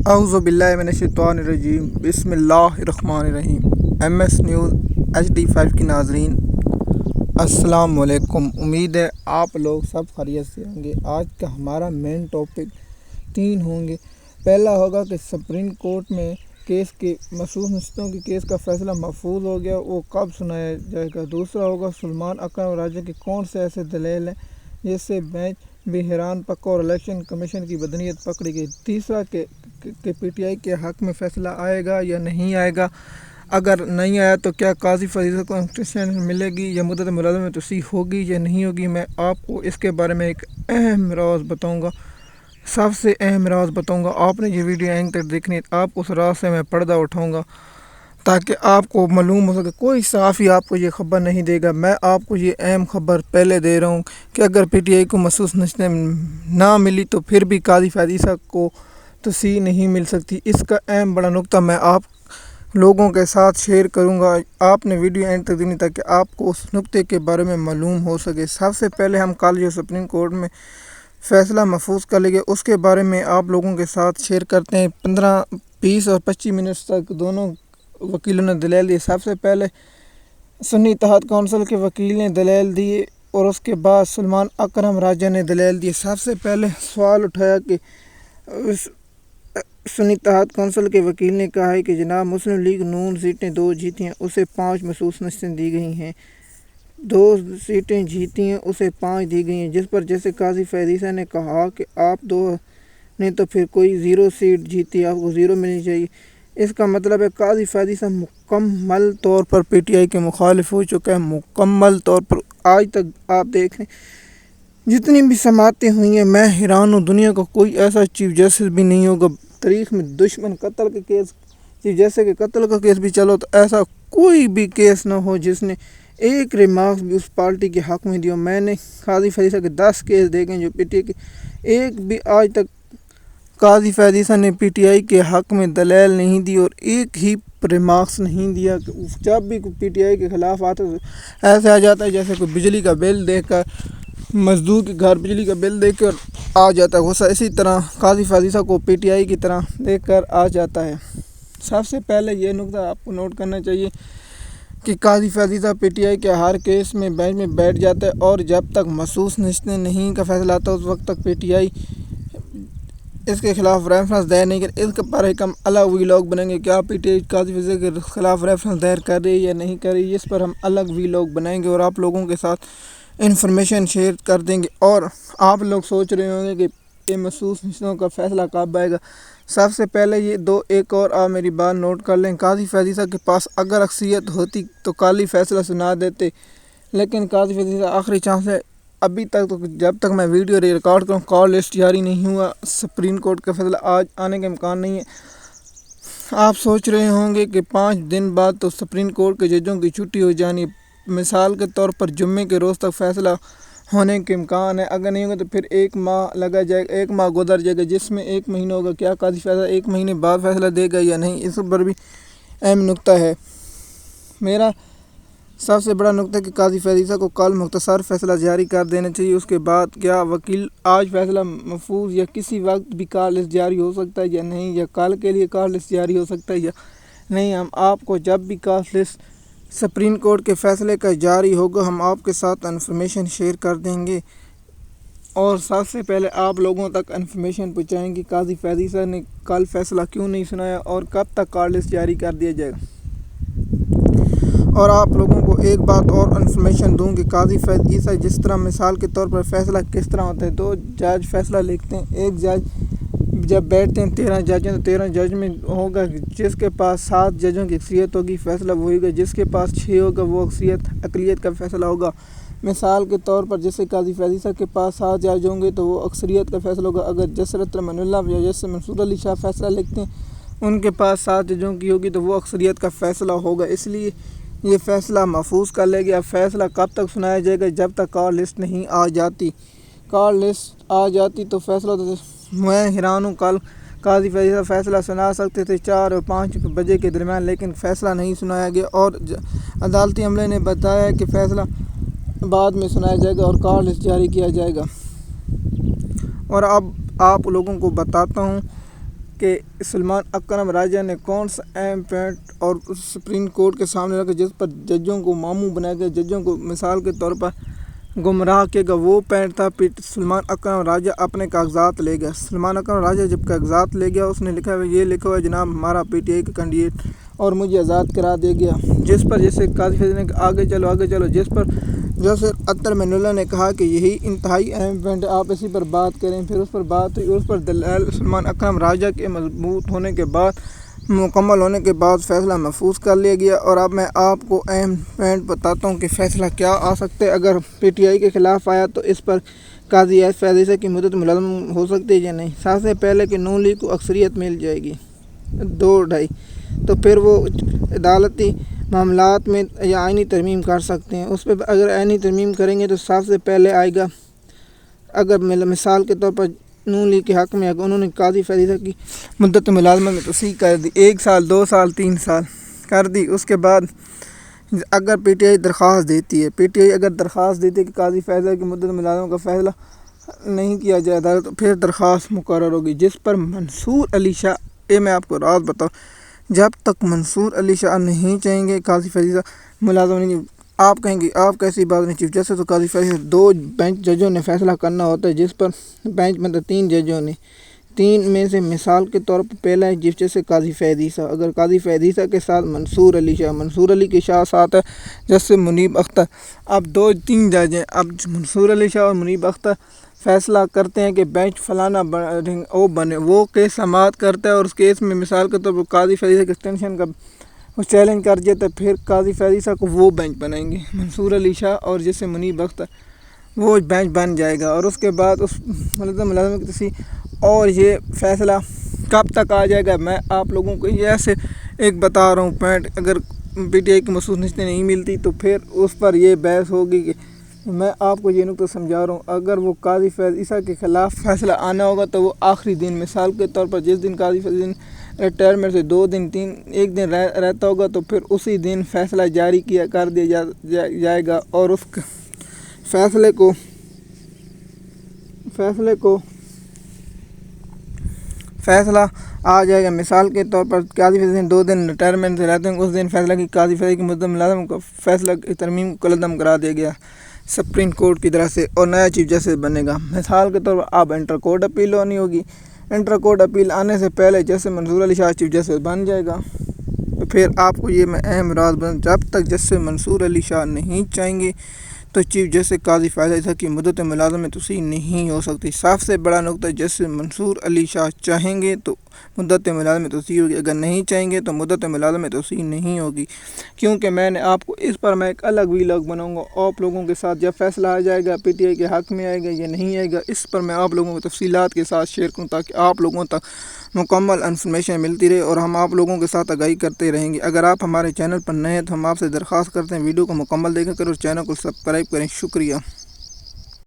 اعوذ باللہ من الشیطان الرجیم بسم اللہ الرحمن الرحیم۔ ایم ایس نیوز HD5 کی ناظرین السلام علیکم۔ امید ہے آپ لوگ سب خیریت سے ہوں گے۔ آج کا ہمارا مین ٹاپک 3 ہوں گے۔ پہلا ہوگا کہ سپریم کورٹ میں کیس کے مخصوص نشستوں کی کیس کا فیصلہ محفوظ ہو گیا، وہ کب سنایا جائے گا۔ دوسرا ہوگا سلمان اکرم راجہ کے کون سے ایسے دلیل ہیں جس سے بینچ بھی حیران پکا اور الیکشن کمیشن کی بدنیت پکڑی گئی۔ تیسرا کہ PTI کے حق میں فیصلہ آئے گا یا نہیں آئے گا، اگر نہیں آیا تو کیا قاضی فریضہ کو ایکسٹینشن ملے گی یا مدت ملازمت میں توسیع ہوگی یا نہیں ہوگی۔ میں آپ کو اس کے بارے میں ایک اہم راز بتاؤں گا، سب سے اہم راز بتاؤں گا۔ آپ نے یہ ویڈیو اینڈ تک دیکھنی ہے، آپ کو اس راز سے میں پردہ اٹھاؤں گا تاکہ آپ کو معلوم ہو سکے۔ کوئی صحافی آپ کو یہ خبر نہیں دے گا، میں آپ کو یہ اہم خبر پہلے دے رہا ہوں کہ اگر PTI کو مخصوص نشستیں نہ ملی تو پھر بھی قاضی فریضہ کو توسیع نہیں مل سکتی۔ اس کا اہم بڑا نقطہ میں آپ لوگوں کے ساتھ شیئر کروں گا۔ آپ نے ویڈیو اینڈ تک دیکھنی تاکہ آپ کو اس نقطے کے بارے میں معلوم ہو سکے۔ سب سے پہلے ہم کل جو سپریم کورٹ میں فیصلہ محفوظ کر لے گئے اس کے بارے میں آپ لوگوں کے ساتھ شیئر کرتے ہیں۔ 15، 20 اور 25 منٹ تک دونوں وکیلوں نے دلیل دی۔ سب سے پہلے سنی اتحاد کونسل کے وکیل نے دلیل دی اور اس کے بعد سلمان اکرم راجہ نے دلیل دی۔ سب سے پہلے سوال اٹھایا کہ سنی اتحاد کونسل کے وکیل نے کہا ہے کہ جناب مسلم لیگ نون سیٹیں 2 جیتی ہیں، اسے 5 مخصوص نشستیں دی گئی ہیں۔ 2 سیٹیں جیتی ہیں، اسے 5 دی گئی ہیں، جس پر جیسے قاضی فریضہ نے کہا کہ آپ 2 نے تو پھر کوئی 0 سیٹ جیتی، آپ کو 0 ملنی چاہیے۔ اس کا مطلب ہے قاضی فریضہ مکمل طور پر PTI کے مخالف ہو چکا ہے، مکمل طور پر۔ آج تک آپ دیکھ لیں جتنی بھی سماعتیں ہوئی ہیں، میں حیران ہوں، دنیا کا کوئی ایسا چیف جسٹس بھی نہیں ہوگا تاریخ میں دشمن قتل کے کیس، جیسے کہ قتل کا کیس بھی چلو تو ایسا کوئی بھی کیس نہ ہو جس نے ایک ریمارکس بھی اس پارٹی کے حق میں دیا۔ میں نے قاضی فریضہ کے 10 کیس دیکھے جو PTI کے، ایک بھی آج تک قاضی فریضہ نے PTI کے حق میں دلیل نہیں دی اور ایک ہی ریمارکس نہیں دیا۔ جب بھی PTI کے خلاف آتا ہے ایسے آ جاتا ہے جیسے کوئی بجلی کا بل دے کر، مزدور کے گھر بجلی کا بل دے کر آ جاتا ہے غصہ، اسی طرح قاضی فریضہ کو PTI کی طرح دیکھ کر آ جاتا ہے۔ سب سے پہلے یہ نقطہ آپ کو نوٹ کرنا چاہیے کہ قاضی فریضہ PTI کے ہر کیس میں بینچ میں بیٹھ جاتا ہے اور جب تک مخصوص نشستیں نہیں کا فیصلہ آتا ہے اس وقت تک PTI اس کے خلاف ریفرنس دائر نہیں کرے۔ اس پر ایک ہم الگ ویلاگ بنائیں گے، کیا PTI قاضی فریضہ کے خلاف ریفرنس دائر کر رہی ہے یا نہیں کر رہی ہے، اس پر ہم الگ ویلاگ بنائیں گے اور آپ لوگوں کے ساتھ انفارمیشن شیئر کر دیں گے۔ اور آپ لوگ سوچ رہے ہوں گے کہ یہ مخصوص نشستوں کا فیصلہ کب آئے گا۔ سب سے پہلے یہ ایک اور آپ میری بات نوٹ کر لیں، قاضی فریضہ کے پاس اگر اکثریت ہوتی تو کل ہی فیصلہ سنا دیتے، لیکن قاضی فریضہ آخری چانس ہے۔ ابھی تک تو جب تک میں ویڈیو ریکارڈ کروں کال لسٹ جاری نہیں ہوا، سپریم کورٹ کا فیصلہ آج آنے کا امکان نہیں ہے۔ آپ سوچ رہے ہوں گے کہ 5 دن بعد تو سپریم کورٹ کے ججوں کی چھٹی ہو جانی، مثال کے طور پر جمعے کے روز تک فیصلہ ہونے کے امکان ہے۔ اگر نہیں ہوگا تو پھر 1 ماہ لگا جائے گا، 1 ماہ گزر جائے گا، جس میں 1 مہینہ ہوگا۔ کیا قاضی فریضہ 1 مہینے بعد فیصلہ دے گا یا نہیں، اس پر بھی اہم نقطہ ہے۔ میرا سب سے بڑا نقطہ ہے کہ قاضی فریضہ کو کل مختصر فیصلہ جاری کر دینا چاہیے۔ اس کے بعد کیا وکیل آج فیصلہ محفوظ یا کسی وقت بھی کال لسٹ جاری ہو سکتا ہے یا نہیں، یا کل کے لیے کال لسٹ جاری ہو سکتا ہے یا نہیں۔ ہم آپ کو جب بھی کال لسٹ سپریم کورٹ کے فیصلے کا جاری ہوگا ہم آپ کے ساتھ انفارمیشن شیئر کر دیں گے اور سب سے پہلے آپ لوگوں تک انفارمیشن پہنچائیں گے قاضی فریضہ نے کل فیصلہ کیوں نہیں سنایا اور کب تک کال لسٹ جاری کر دیا جائے گا۔ اور آپ لوگوں کو ایک بات اور انفارمیشن دوں کہ قاضی فریضہ جس طرح مثال کے طور پر فیصلہ کس طرح ہوتا ہے، 2 جج فیصلہ لکھتے ہیں، ایک جج جب بیٹھتے ہیں 13 جج ہیں تو 13 جج میں ہوگا جس کے پاس 7 ججوں کی اکثریت ہوگی فیصلہ وہی ہوگا، جس کے پاس 6 ہوگا وہ اقلیت کا فیصلہ ہوگا۔ مثال کے طور پر جیسے قاضی فریضہ کے پاس 7 جج ہوں گے تو وہ اکثریت کا فیصلہ ہوگا۔ اگر جسٹس رحمت اللہ یا جسٹس منصور علی شاہ فیصلہ لکھتے ہیں، ان کے پاس 7 ججوں کی ہوگی تو وہ اکثریت کا فیصلہ ہوگا۔ اس لیے یہ فیصلہ محفوظ کر لے گیا۔ فیصلہ کب تک سنایا جائے گا؟ جب تک کال لسٹ نہیں آ جاتی۔ کال لسٹ آ جاتی تو فیصلہ میں حیران ہوں، کل قاضی فریضہ فیصلہ سنا سکتے تھے 4 اور 5 بجے کے درمیان، لیکن فیصلہ نہیں سنایا گیا اور عدالتی عملے نے بتایا کہ فیصلہ بعد میں سنایا جائے گا اور کال لسٹ جاری کیا جائے گا۔ اور اب آپ لوگوں کو بتاتا ہوں کہ سلمان اکرم راجہ نے کون سا اہم پوائنٹ اور سپریم کورٹ کے سامنے رکھا جس پر ججوں کو ماموں بنایا گیا، ججوں کو مثال کے طور پر گمراہ کیا گیا۔ وہ پوائنٹ تھا سلمان اکرم راجہ اپنے کاغذات لے گیا۔ سلمان اکرم راجہ جب کاغذات لے گیا، اس نے لکھا ہے، یہ لکھا ہوا ہے جناب ہمارا پی ٹی آئی کا کینڈیڈیٹ اور مجھے آزاد کرا دیا گیا، جس پر جیسے قاضی فیض نے آگے چلو، جس پر جیسے اطہر مین اللہ نے کہا کہ یہی انتہائی اہم پوائنٹ ہے، آپ اسی پر بات کریں۔ پھر اس پر بات ہوئی، اس پر دلائل سلمان اکرم راجہ کے مضبوط ہونے کے بعد، مکمل ہونے کے بعد فیصلہ محفوظ کر لیا گیا۔ اور اب میں آپ کو اہم پوائنٹ بتاتا ہوں کہ فیصلہ کیا آ سکتے، اگر پی ٹی آئی کے خلاف آیا تو اس پر قاضی فیض عیسیٰ کی مدت ملازم ہو سکتی ہے یا نہیں۔ سب سے پہلے کہ نون لیگ کو اکثریت مل جائے گی 2/2، تو پھر وہ عدالتی معاملات میں یا آئینی ترمیم کر سکتے ہیں۔ اس پہ اگر آئینی ترمیم کریں گے تو سب سے پہلے آئے گا، اگر مثال کے طور پر نون لیگ کے حق میں انہوں نے قاضی فیض عیسیٰ کی مدت ملازمت میں توسیع کر دی، 1 سال 2 سال 3 سال کر دی۔ اس کے بعد اگر پی ٹی آئی درخواست دیتی ہے، پی ٹی آئی اگر درخواست دیتی ہے کہ قاضی فیض عیسیٰ کی مدت ملازمت کا فیصلہ نہیں کیا جائے عدالت، تو پھر درخواست مقرر ہوگی جس پر منصور علی شاہ، یہ میں آپ کو راز بتاؤں، جب تک منصور علی شاہ نہیں چاہیں گے قاضی فیض عیسیٰ ملازم نہیں، آپ کہیں گے آپ کیسی بات نہیں، چیف جسٹس تو قاضی فیض 2 بینچ ججوں نے فیصلہ کرنا ہوتا ہے، جس پر بینچ میں 3 ججوں نے، 3 میں سے مثال کے طور پر پہلا ہے چیف جسٹس قاضی فیض عیسیٰ، اگر قاضی فیض عیسیٰ کے ساتھ منصور علی کے ساتھ ہے جسٹس منیب اختر، اب 2-3 جج ہیں، اب منصور علی شاہ اور منیب اختر فیصلہ کرتے ہیں کہ بینچ فلانا بنے، وہ کیس سماعت کرتا ہے اور اس کیس میں مثال کے طور پر قاضی فیض عیسیٰ کے ایکسٹینشن کا وہ چیلنج کر جاتا ہے، پھر قاضی فیض عیسیٰ کو وہ بینچ بنائیں گے، منصور علی شاہ اور جیسے منیب اختر، وہ بینچ بن جائے گا۔ اور اس کے بعد اس ملازمت کی توسیع، اور یہ فیصلہ کب تک آ جائے گا، میں آپ لوگوں کو یہ ایسے ایک بتا رہا ہوں پوائنٹ، اگر پی ٹی آئی کی مخصوص نشستیں نہیں ملتی تو پھر اس پر یہ بحث ہوگی کہ میں آپ کو یہ نقطہ سمجھا رہا ہوں، اگر وہ قاضی فیض عیسیٰ کے خلاف فیصلہ آنا ہوگا تو وہ آخری دن، مثال کے طور پر جس دن قاضی فیض ریٹائرمنٹ سے 2 دن 1 دن رہتا ہوگا تو پھر اسی دن فیصلہ جاری کر دیا جائے گا، اور اس فیصلے کو فیصلہ آ جائے گا۔ مثال کے طور پر قاضی فیض 2 دن ریٹائرمنٹ سے رہتے ہیں، اس دن فیصلہ کی قاضی فیض کی مدت ملازم کا فیصلہ کی ترمیم کو قلمدم کرا دیا گیا سپریم کورٹ کی طرف سے، اور نیا چیف جسٹس بنے گا۔ مثال کے طور پر اب انٹر کورٹ اپیل ہونی ہوگی، انٹر کورٹ اپیل آنے سے پہلے جیسے منصور علی شاہ چیف جسٹس بن جائے گا، تو پھر آپ کو یہ میں اہم راز جب تک جسٹس منصور علی شاہ نہیں چاہیں گے تو چیف جسٹس قاضی فیض عیسیٰ کی مدت ملازمت میں توسیع نہیں ہو سکتی۔ سب سے بڑا نقطہ، جسٹس منصور علی شاہ چاہیں گے تو مدت ملازمت میں توسیع ہوگی، اگر نہیں چاہیں گے تو مدت ملازمت میں توسیع نہیں ہوگی، کیونکہ میں نے آپ کو اس پر میں ایک الگ ویلاگ بناؤں گا آپ لوگوں کے ساتھ، جب فیصلہ آ جائے گا پی ٹی آئی کے حق میں آئے گا یا نہیں آئے گا، اس پر میں آپ لوگوں کو تفصیلات کے ساتھ شیئر کروں تاکہ آپ لوگوں تک مکمل انفارمیشن ملتی رہے اور ہم آپ لوگوں کے ساتھ آگاہی کرتے رہیں گے۔ اگر آپ ہمارے چینل پر نئے ہیں تو ہم آپ سے درخواست کرتے ہیں ویڈیو کو مکمل دیکھا کریں اور چینل کو سبسکرائب کریں۔ شکریہ۔